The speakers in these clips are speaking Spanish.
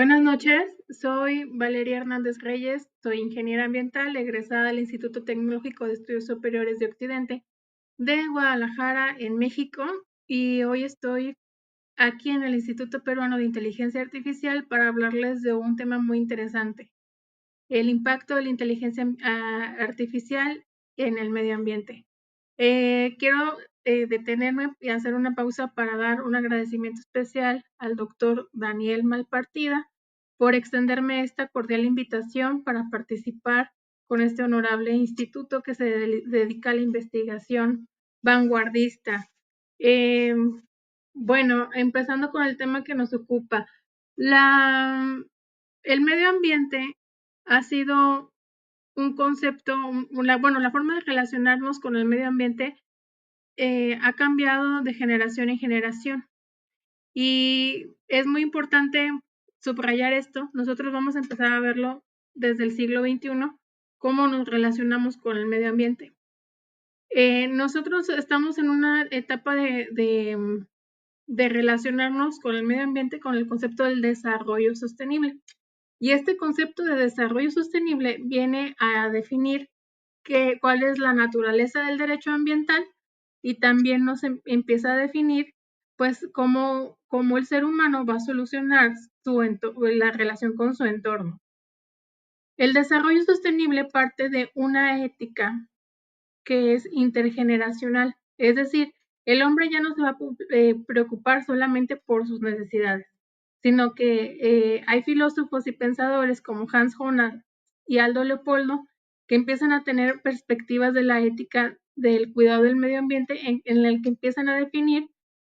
Buenas noches, soy Valeria Hernández Reyes, soy ingeniera ambiental, egresada del Instituto Tecnológico de Estudios Superiores de Occidente de Guadalajara, en México, y hoy estoy aquí en el Instituto Peruano de Inteligencia Artificial para hablarles de un tema muy interesante, el impacto de la inteligencia artificial en el medio ambiente. Quiero detenerme y hacer una pausa para dar un agradecimiento especial al doctor Daniel Malpartida por extenderme esta cordial invitación para participar con este honorable instituto que se dedica a la investigación vanguardista. Eh, bueno, empezando con el tema que nos ocupa. El medio ambiente ha sido un concepto, la forma de relacionarnos con el medio ambiente ha cambiado de generación en generación. Y es muy importante subrayar esto. Nosotros vamos a empezar a verlo desde el siglo XXI, cómo nos relacionamos con el medio ambiente. Nosotros estamos en una etapa de relacionarnos con el medio ambiente con el concepto del desarrollo sostenible. Y este concepto de desarrollo sostenible viene a definir cuál es la naturaleza del derecho ambiental y también nos empieza a definir pues cómo el ser humano va a solucionar la relación con su entorno. El desarrollo sostenible parte de una ética que es intergeneracional, es decir, el hombre ya no se va a preocupar solamente por sus necesidades, sino que hay filósofos y pensadores como Hans Jonas y Aldo Leopoldo que empiezan a tener perspectivas de la ética del cuidado del medio ambiente en el que empiezan a definir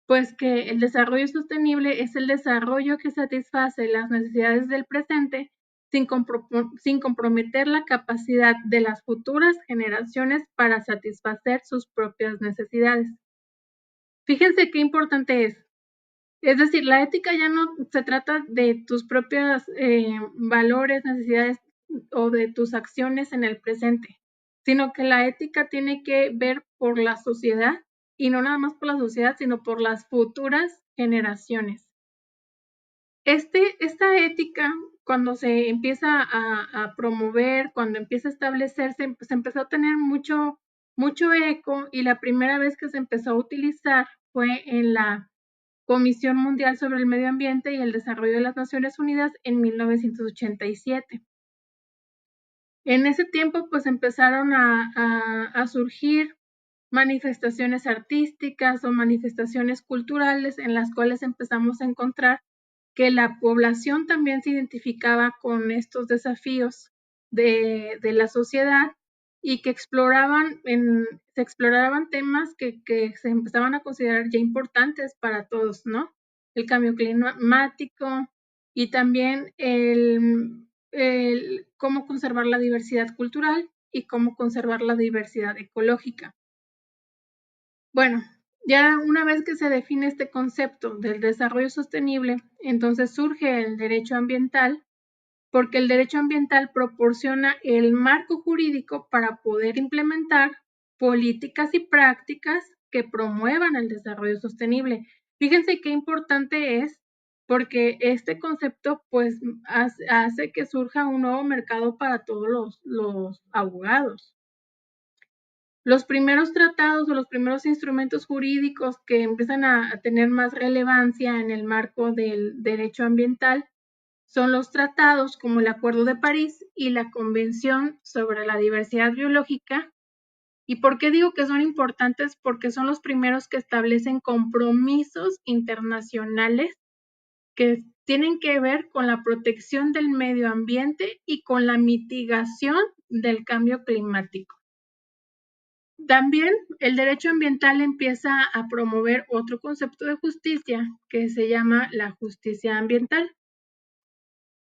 pues que el desarrollo sostenible es el desarrollo que satisface las necesidades del presente sin comprometer la capacidad de las futuras generaciones para satisfacer sus propias necesidades. Fíjense qué importante es. Es decir, la ética ya no se trata de tus propios valores, necesidades o de tus acciones en el presente, sino que la ética tiene que ver por la sociedad y no nada más por la sociedad, sino por las futuras generaciones. Esta ética, cuando se empieza a promover, cuando empieza a establecerse, se empezó a tener mucho eco y la primera vez que se empezó a utilizar fue en la Comisión Mundial sobre el Medio Ambiente y el Desarrollo de las Naciones Unidas en 1987. En ese tiempo, pues empezaron a surgir manifestaciones artísticas o manifestaciones culturales en las cuales empezamos a encontrar que la población también se identificaba con estos desafíos de la sociedad y que se exploraban temas que se empezaban a considerar ya importantes para todos, ¿no? El cambio climático y también el cómo conservar la diversidad cultural y cómo conservar la diversidad ecológica. Bueno, ya una vez que se define este concepto del desarrollo sostenible, entonces surge el derecho ambiental, porque el derecho ambiental proporciona el marco jurídico para poder implementar políticas y prácticas que promuevan el desarrollo sostenible. Fíjense qué importante es, porque este concepto pues hace que surja un nuevo mercado para todos los abogados. Los primeros tratados o los primeros instrumentos jurídicos que empiezan a tener más relevancia en el marco del derecho ambiental son los tratados como el Acuerdo de París y la Convención sobre la Diversidad Biológica. ¿Y por qué digo que son importantes? Porque son los primeros que establecen compromisos internacionales que tienen que ver con la protección del medio ambiente y con la mitigación del cambio climático. También el derecho ambiental empieza a promover otro concepto de justicia que se llama la justicia ambiental.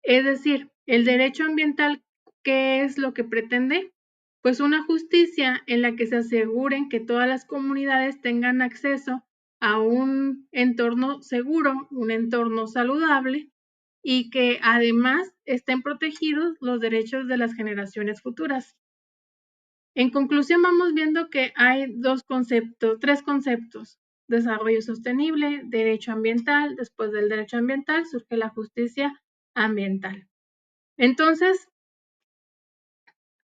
Es decir, el derecho ambiental, ¿qué es lo que pretende? Pues una justicia en la que se aseguren que todas las comunidades tengan acceso a un entorno seguro, un entorno saludable y que además estén protegidos los derechos de las generaciones futuras. En conclusión, vamos viendo que hay tres conceptos: desarrollo sostenible, derecho ambiental. Después del derecho ambiental surge la justicia ambiental. Entonces,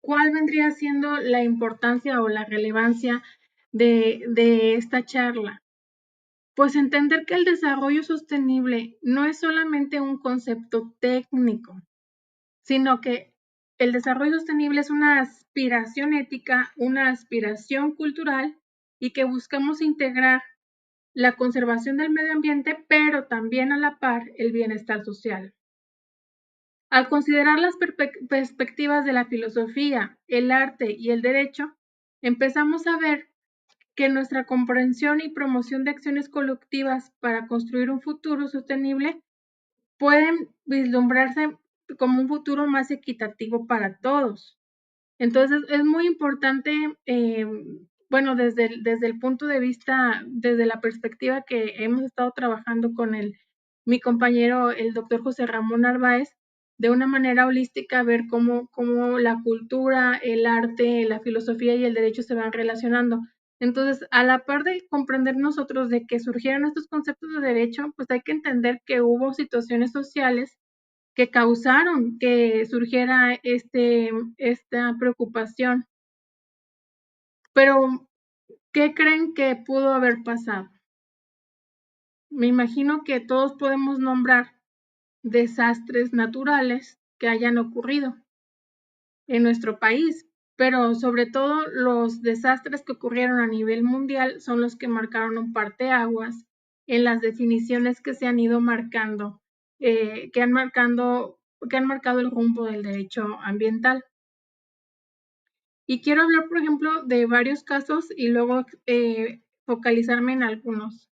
¿cuál vendría siendo la importancia o la relevancia de esta charla? Pues entender que el desarrollo sostenible no es solamente un concepto técnico, sino que el desarrollo sostenible es una aspiración ética, una aspiración cultural y que buscamos integrar la conservación del medio ambiente, pero también a la par el bienestar social. Al considerar las perspectivas de la filosofía, el arte y el derecho, empezamos a ver que nuestra comprensión y promoción de acciones colectivas para construir un futuro sostenible pueden vislumbrarse como un futuro más equitativo para todos. Entonces, es muy importante, bueno, desde el punto de vista, desde la perspectiva que hemos estado trabajando con mi compañero, el doctor José Ramón Narváez, de una manera holística, ver cómo la cultura, el arte, la filosofía y el derecho se van relacionando. Entonces, a la par de comprender nosotros de que surgieron estos conceptos de derecho, pues hay que entender que hubo situaciones sociales que causaron que surgiera esta preocupación. Pero, ¿qué creen que pudo haber pasado? Me imagino que todos podemos nombrar desastres naturales que hayan ocurrido en nuestro país, pero sobre todo los desastres que ocurrieron a nivel mundial son los que marcaron un parteaguas en las definiciones que se han ido marcando, que han marcado el rumbo del derecho ambiental. Y quiero hablar, por ejemplo, de varios casos y luego focalizarme en algunos.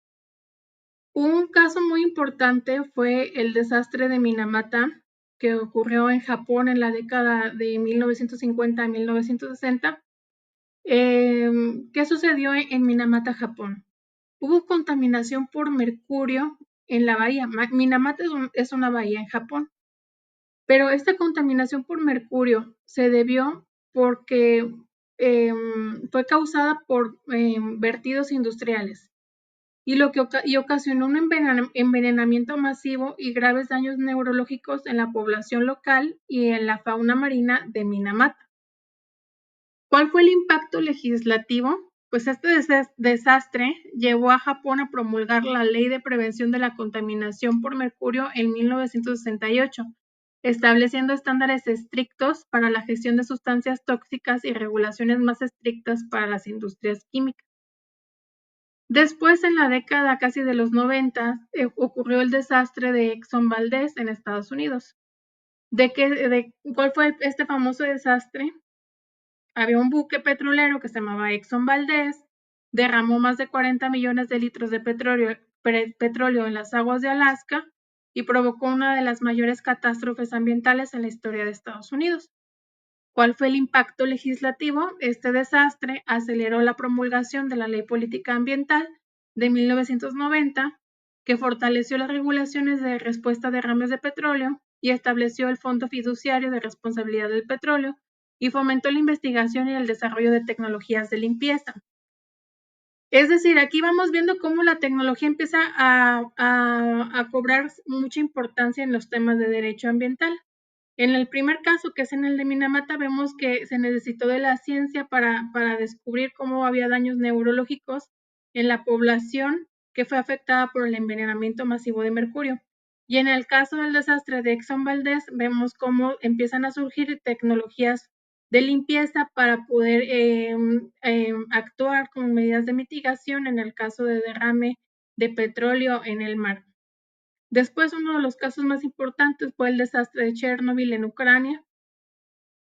Un caso muy importante fue el desastre de Minamata, que ocurrió en Japón en la década de 1950 a 1960. ¿Qué sucedió en Minamata, Japón? Hubo contaminación por mercurio en la bahía. Minamata es una bahía en Japón, pero esta contaminación por mercurio se debió porque fue causada por vertidos industriales y ocasionó un envenenamiento masivo y graves daños neurológicos en la población local y en la fauna marina de Minamata. ¿Cuál fue el impacto legislativo? Pues este desastre llevó a Japón a promulgar la Ley de Prevención de la Contaminación por Mercurio en 1968, estableciendo estándares estrictos para la gestión de sustancias tóxicas y regulaciones más estrictas para las industrias químicas. Después, en la década casi de los 90, ocurrió el desastre de Exxon Valdez en Estados Unidos. ¿Cuál fue este famoso desastre? Había un buque petrolero que se llamaba Exxon Valdez, derramó más de 40 millones de litros de petróleo en las aguas de Alaska y provocó una de las mayores catástrofes ambientales en la historia de Estados Unidos. ¿Cuál fue el impacto legislativo? Este desastre aceleró la promulgación de la Ley Política Ambiental de 1990, que fortaleció las regulaciones de respuesta a derrames de petróleo y estableció el Fondo Fiduciario de Responsabilidad del Petróleo y fomentó la investigación y el desarrollo de tecnologías de limpieza. Es decir, aquí vamos viendo cómo la tecnología empieza a cobrar mucha importancia en los temas de derecho ambiental. En el primer caso, que es en el de Minamata, vemos que se necesitó de la ciencia para descubrir cómo había daños neurológicos en la población que fue afectada por el envenenamiento masivo de mercurio. Y en el caso del desastre de Exxon Valdez, vemos cómo empiezan a surgir tecnologías de limpieza para poder actuar con medidas de mitigación en el caso de derrame de petróleo en el mar. Después, uno de los casos más importantes fue el desastre de Chernobyl en Ucrania.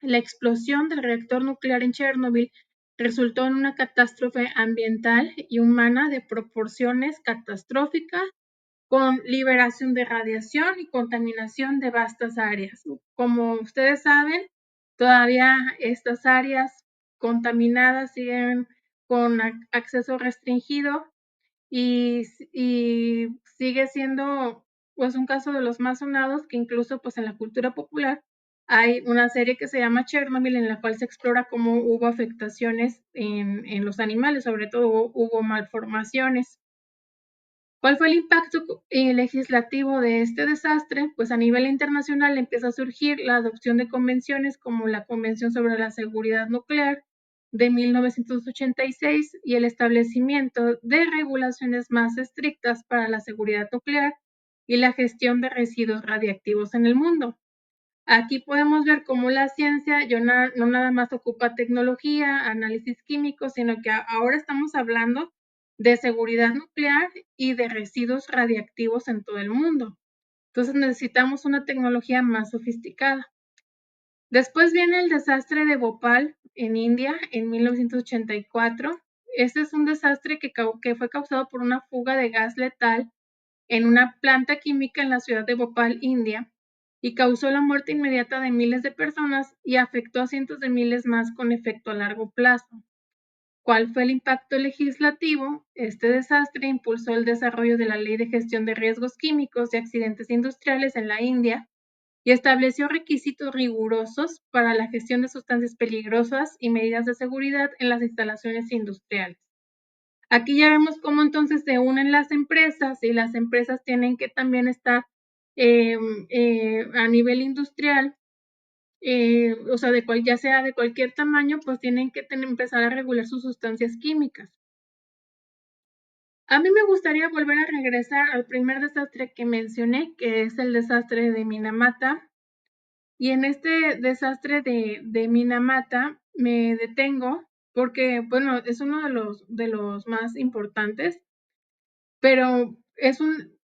La explosión del reactor nuclear en Chernobyl resultó en una catástrofe ambiental y humana de proporciones catastróficas, con liberación de radiación y contaminación de vastas áreas. Como ustedes saben, todavía estas áreas contaminadas siguen con acceso restringido y sigue siendo pues un caso de los más sonados, que incluso pues en la cultura popular hay una serie que se llama Chernobyl, en la cual se explora cómo hubo afectaciones en los animales, sobre todo hubo malformaciones. ¿Cuál fue el impacto legislativo de este desastre? Pues a nivel internacional empieza a surgir la adopción de convenciones como la Convención sobre la Seguridad Nuclear de 1986 y el establecimiento de regulaciones más estrictas para la seguridad nuclear y la gestión de residuos radiactivos en el mundo. Aquí podemos ver cómo la ciencia no nada más ocupa tecnología, análisis químico, sino que ahora estamos hablando de seguridad nuclear y de residuos radiactivos en todo el mundo. Entonces necesitamos una tecnología más sofisticada. Después viene el desastre de Bhopal en India en 1984. Este es un desastre que fue causado por una fuga de gas letal en una planta química en la ciudad de Bhopal, India, y causó la muerte inmediata de miles de personas y afectó a cientos de miles más con efecto a largo plazo. ¿Cuál fue el impacto legislativo? Este desastre impulsó el desarrollo de la Ley de Gestión de Riesgos Químicos y Accidentes Industriales en la India y estableció requisitos rigurosos para la gestión de sustancias peligrosas y medidas de seguridad en las instalaciones industriales. Aquí ya vemos cómo entonces se unen las empresas y las empresas tienen que también estar a nivel industrial, o sea, ya sea de cualquier tamaño, pues tienen que empezar a regular sus sustancias químicas. A mí me gustaría volver a regresar al primer desastre que mencioné, que es el desastre de Minamata. Y en este desastre de Minamata me detengo porque, bueno, es uno de los más importantes, pero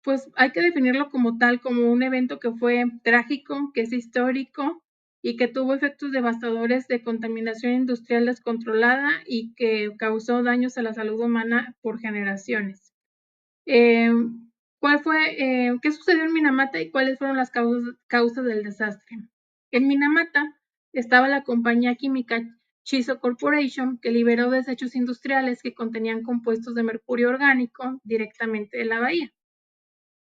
pues hay que definirlo como tal, como un evento que fue trágico, que es histórico y que tuvo efectos devastadores de contaminación industrial descontrolada y que causó daños a la salud humana por generaciones. Eh, ¿Qué sucedió en Minamata y cuáles fueron las causas del desastre? En Minamata estaba la compañía química Chiso Corporation, que liberó desechos industriales que contenían compuestos de mercurio orgánico directamente de la bahía.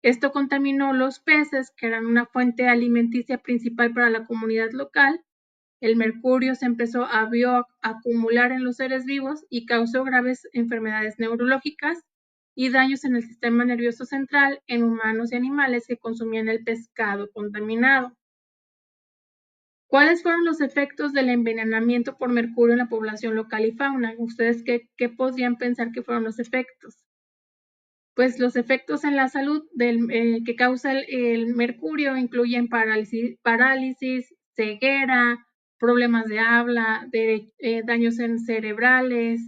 Esto contaminó los peces, que eran una fuente alimenticia principal para la comunidad local. El mercurio se empezó a bioacumular en los seres vivos y causó graves enfermedades neurológicas y daños en el sistema nervioso central en humanos y animales que consumían el pescado contaminado. ¿Cuáles fueron los efectos del envenenamiento por mercurio en la población local y fauna? ¿Ustedes qué podrían pensar que fueron los efectos? Pues los efectos en la salud que causa el mercurio incluyen parálisis, ceguera, problemas de habla, daños cerebrales,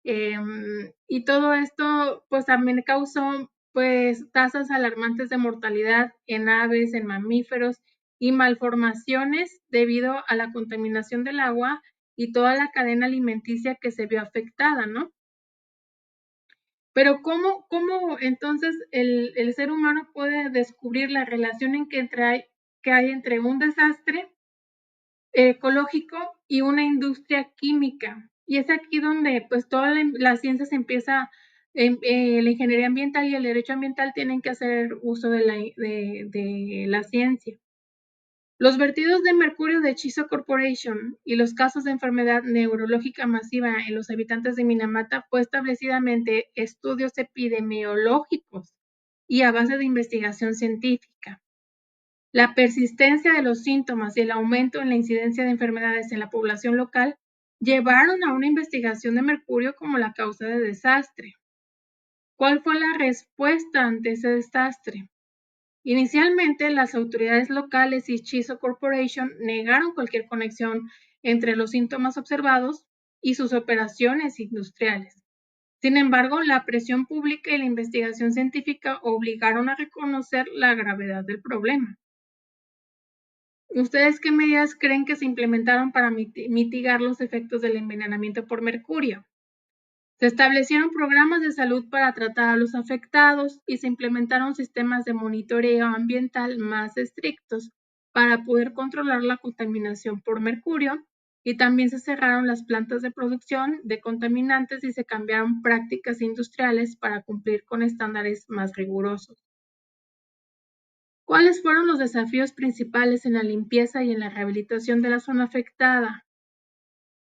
y todo esto pues también causó pues tasas alarmantes de mortalidad en aves, en mamíferos y malformaciones debido a la contaminación del agua y toda la cadena alimenticia que se vio afectada, ¿no? Pero ¿cómo entonces el ser humano puede descubrir la relación que hay entre un desastre ecológico y una industria química? Y es aquí donde pues toda la ciencia se empieza, la ingeniería ambiental y el derecho ambiental tienen que hacer uso de la ciencia. Los vertidos de mercurio de Chiso Corporation y los casos de enfermedad neurológica masiva en los habitantes de Minamata fue establecidamente estudios epidemiológicos y a base de investigación científica. La persistencia de los síntomas y el aumento en la incidencia de enfermedades en la población local llevaron a una investigación de mercurio como la causa de desastre. ¿Cuál fue la respuesta ante ese desastre? Inicialmente, las autoridades locales y Chiso Corporation negaron cualquier conexión entre los síntomas observados y sus operaciones industriales. Sin embargo, la presión pública y la investigación científica obligaron a reconocer la gravedad del problema. ¿Ustedes qué medidas creen que se implementaron para mitigar los efectos del envenenamiento por mercurio? Se establecieron programas de salud para tratar a los afectados y se implementaron sistemas de monitoreo ambiental más estrictos para poder controlar la contaminación por mercurio, y también se cerraron las plantas de producción de contaminantes y se cambiaron prácticas industriales para cumplir con estándares más rigurosos. ¿Cuáles fueron los desafíos principales en la limpieza y en la rehabilitación de la zona afectada?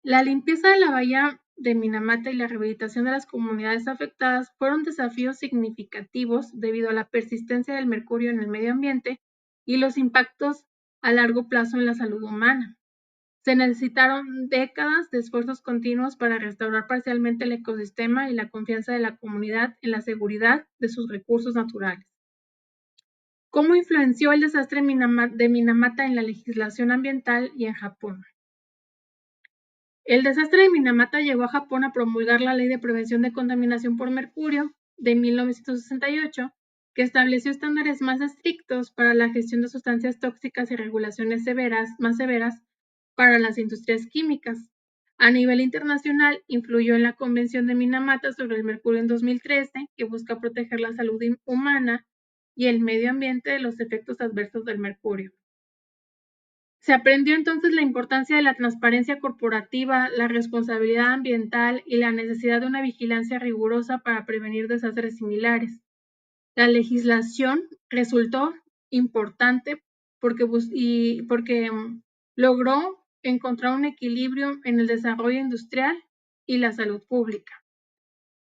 La limpieza de la bahía de Minamata y la rehabilitación de las comunidades afectadas fueron desafíos significativos debido a la persistencia del mercurio en el medio ambiente y los impactos a largo plazo en la salud humana. Se necesitaron décadas de esfuerzos continuos para restaurar parcialmente el ecosistema y la confianza de la comunidad en la seguridad de sus recursos naturales. ¿Cómo influenció el desastre de Minamata en la legislación ambiental y en Japón? El desastre de Minamata llevó a Japón a promulgar la Ley de Prevención de Contaminación por Mercurio de 1968, que estableció estándares más estrictos para la gestión de sustancias tóxicas y regulaciones más severas para las industrias químicas. A nivel internacional, influyó en la Convención de Minamata sobre el mercurio en 2013, que busca proteger la salud humana y el medio ambiente de los efectos adversos del mercurio. Se aprendió entonces la importancia de la transparencia corporativa, la responsabilidad ambiental y la necesidad de una vigilancia rigurosa para prevenir desastres similares. La legislación resultó importante porque logró encontrar un equilibrio en el desarrollo industrial y la salud pública.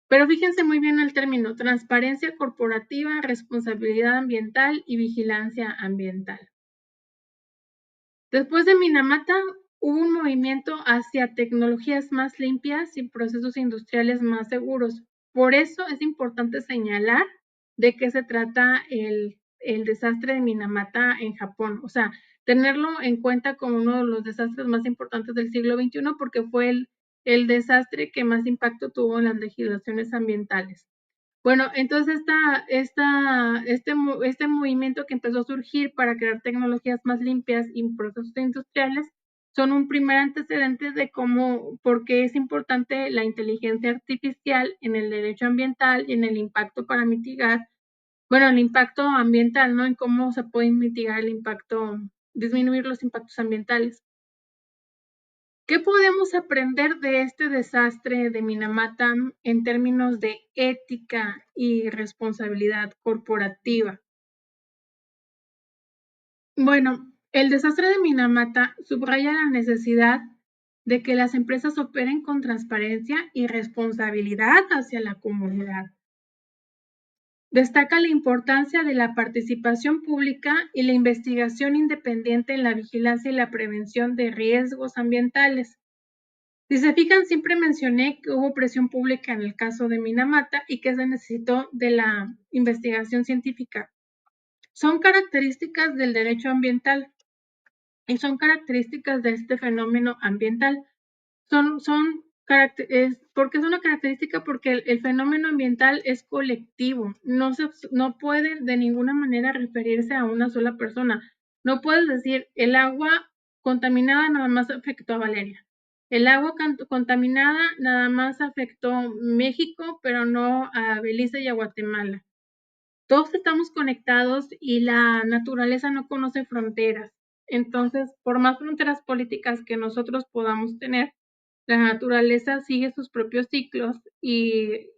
Pero fíjense muy bien el término: transparencia corporativa, responsabilidad ambiental y vigilancia ambiental. Después de Minamata, hubo un movimiento hacia tecnologías más limpias y procesos industriales más seguros. Por eso es importante señalar de qué se trata el desastre de Minamata en Japón. O sea, tenerlo en cuenta como uno de los desastres más importantes del siglo XXI, porque fue el desastre que más impacto tuvo en las legislaciones ambientales. Bueno, entonces este movimiento que empezó a surgir para crear tecnologías más limpias y procesos industriales son un primer antecedente de por qué es importante la inteligencia artificial en el derecho ambiental y en el impacto para mitigar, bueno, el impacto ambiental, ¿no? En cómo se puede mitigar el impacto, disminuir los impactos ambientales. ¿Qué podemos aprender de este desastre de Minamata en términos de ética y responsabilidad corporativa? Bueno, el desastre de Minamata subraya la necesidad de que las empresas operen con transparencia y responsabilidad hacia la comunidad. Destaca la importancia de la participación pública y la investigación independiente en la vigilancia y la prevención de riesgos ambientales. Si se fijan, siempre mencioné que hubo presión pública en el caso de Minamata y que se necesitó de la investigación científica. Son características del derecho ambiental y son características de este fenómeno ambiental. ¿Por qué es una característica? Porque el fenómeno ambiental es colectivo, no puede de ninguna manera referirse a una sola persona. No puedes decir, el agua contaminada nada más afectó a Valeria. El agua contaminada nada más afectó México, pero no a Belice y a Guatemala. Todos estamos conectados y la naturaleza no conoce fronteras. Entonces, por más fronteras políticas que nosotros podamos tener, la naturaleza sigue sus propios ciclos y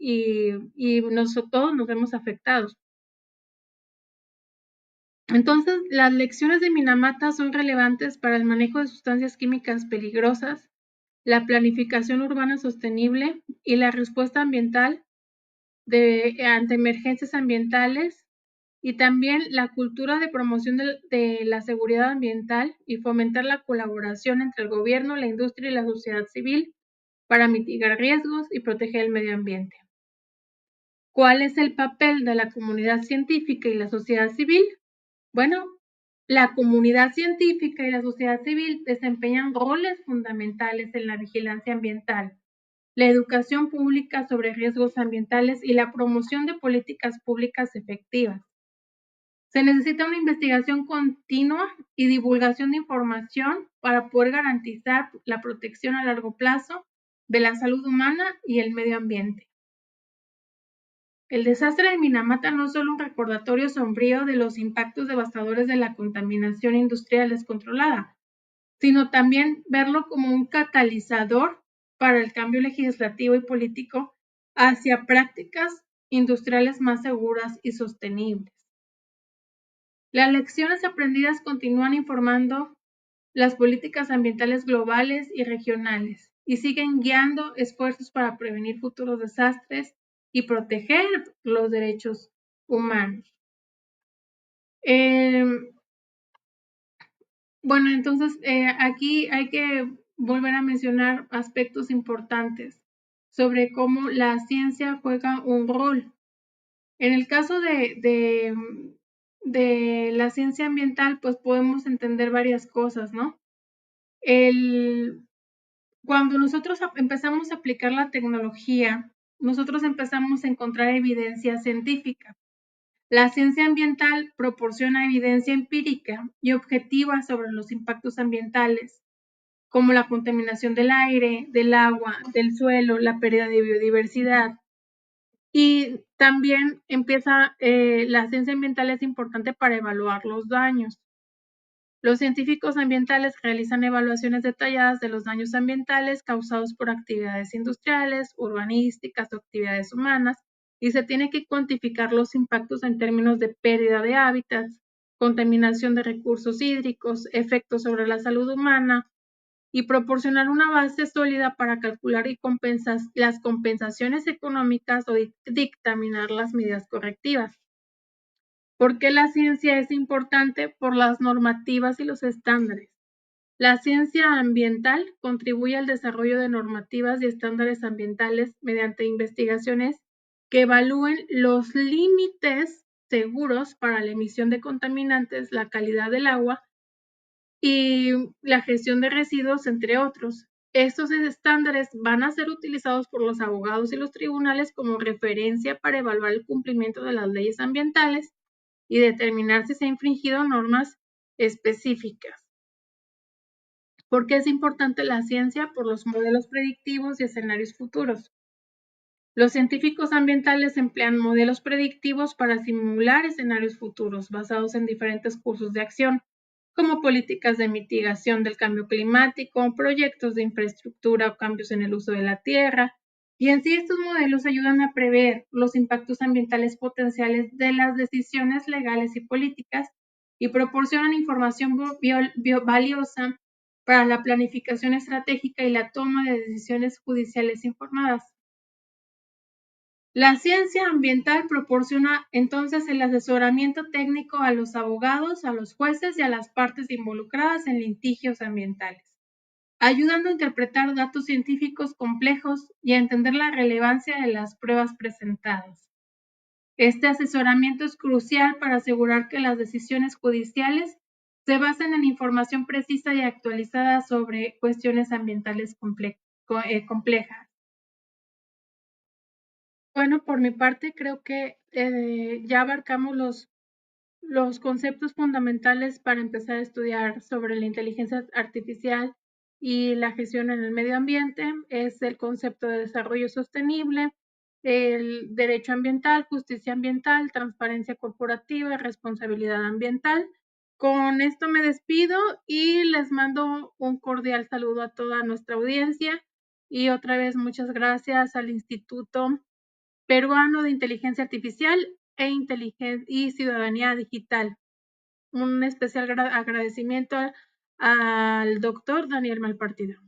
todos nos vemos afectados. Entonces, las lecciones de Minamata son relevantes para el manejo de sustancias químicas peligrosas, la planificación urbana sostenible y la respuesta ambiental ante emergencias ambientales, y también la cultura de promoción de la seguridad ambiental y fomentar la colaboración entre el gobierno, la industria y la sociedad civil para mitigar riesgos y proteger el medio ambiente. ¿Cuál es el papel de la comunidad científica y la sociedad civil? Bueno, la comunidad científica y la sociedad civil desempeñan roles fundamentales en la vigilancia ambiental, la educación pública sobre riesgos ambientales y la promoción de políticas públicas efectivas. Se necesita una investigación continua y divulgación de información para poder garantizar la protección a largo plazo de la salud humana y el medio ambiente. El desastre de Minamata no es solo un recordatorio sombrío de los impactos devastadores de la contaminación industrial descontrolada, sino también verlo como un catalizador para el cambio legislativo y político hacia prácticas industriales más seguras y sostenibles. Las lecciones aprendidas continúan informando las políticas ambientales globales y regionales y siguen guiando esfuerzos para prevenir futuros desastres y proteger los derechos humanos. Bueno, entonces aquí hay que volver a mencionar aspectos importantes sobre cómo la ciencia juega un rol. En el caso de la ciencia ambiental, pues podemos entender varias cosas, ¿no? Cuando nosotros empezamos a aplicar la tecnología, nosotros empezamos a encontrar evidencia científica. La ciencia ambiental proporciona evidencia empírica y objetiva sobre los impactos ambientales, como la contaminación del aire, del agua, del suelo, la pérdida de biodiversidad. Y también la ciencia ambiental es importante para evaluar los daños. Los científicos ambientales realizan evaluaciones detalladas de los daños ambientales causados por actividades industriales, urbanísticas o actividades humanas, y se tiene que cuantificar los impactos en términos de pérdida de hábitats, contaminación de recursos hídricos, efectos sobre la salud humana, y proporcionar una base sólida para calcular las compensaciones económicas o dictaminar las medidas correctivas. ¿Por qué la ciencia es importante? Por las normativas y los estándares. La ciencia ambiental contribuye al desarrollo de normativas y estándares ambientales mediante investigaciones que evalúen los límites seguros para la emisión de contaminantes, la calidad del agua y la gestión de residuos, entre otros. Estos estándares van a ser utilizados por los abogados y los tribunales como referencia para evaluar el cumplimiento de las leyes ambientales y determinar si se han infringido normas específicas. ¿Por qué es importante la ciencia? Por los modelos predictivos y escenarios futuros. Los científicos ambientales emplean modelos predictivos para simular escenarios futuros basados en diferentes cursos de acción, como políticas de mitigación del cambio climático, proyectos de infraestructura o cambios en el uso de la tierra. Y en sí estos modelos ayudan a prever los impactos ambientales potenciales de las decisiones legales y políticas y proporcionan información valiosa para la planificación estratégica y la toma de decisiones judiciales informadas. La ciencia ambiental proporciona entonces el asesoramiento técnico a los abogados, a los jueces y a las partes involucradas en litigios ambientales, ayudando a interpretar datos científicos complejos y a entender la relevancia de las pruebas presentadas. Este asesoramiento es crucial para asegurar que las decisiones judiciales se basen en información precisa y actualizada sobre cuestiones ambientales complejas. Bueno, por mi parte, creo que ya abarcamos los conceptos fundamentales para empezar a estudiar sobre la inteligencia artificial y la gestión en el medio ambiente. Es el concepto de desarrollo sostenible, el derecho ambiental, justicia ambiental, transparencia corporativa y responsabilidad ambiental. Con esto me despido y les mando un cordial saludo a toda nuestra audiencia y otra vez muchas gracias al Instituto Peruano de Inteligencia Artificial y Ciudadanía Digital. Un especial agradecimiento al doctor Daniel Malpartido.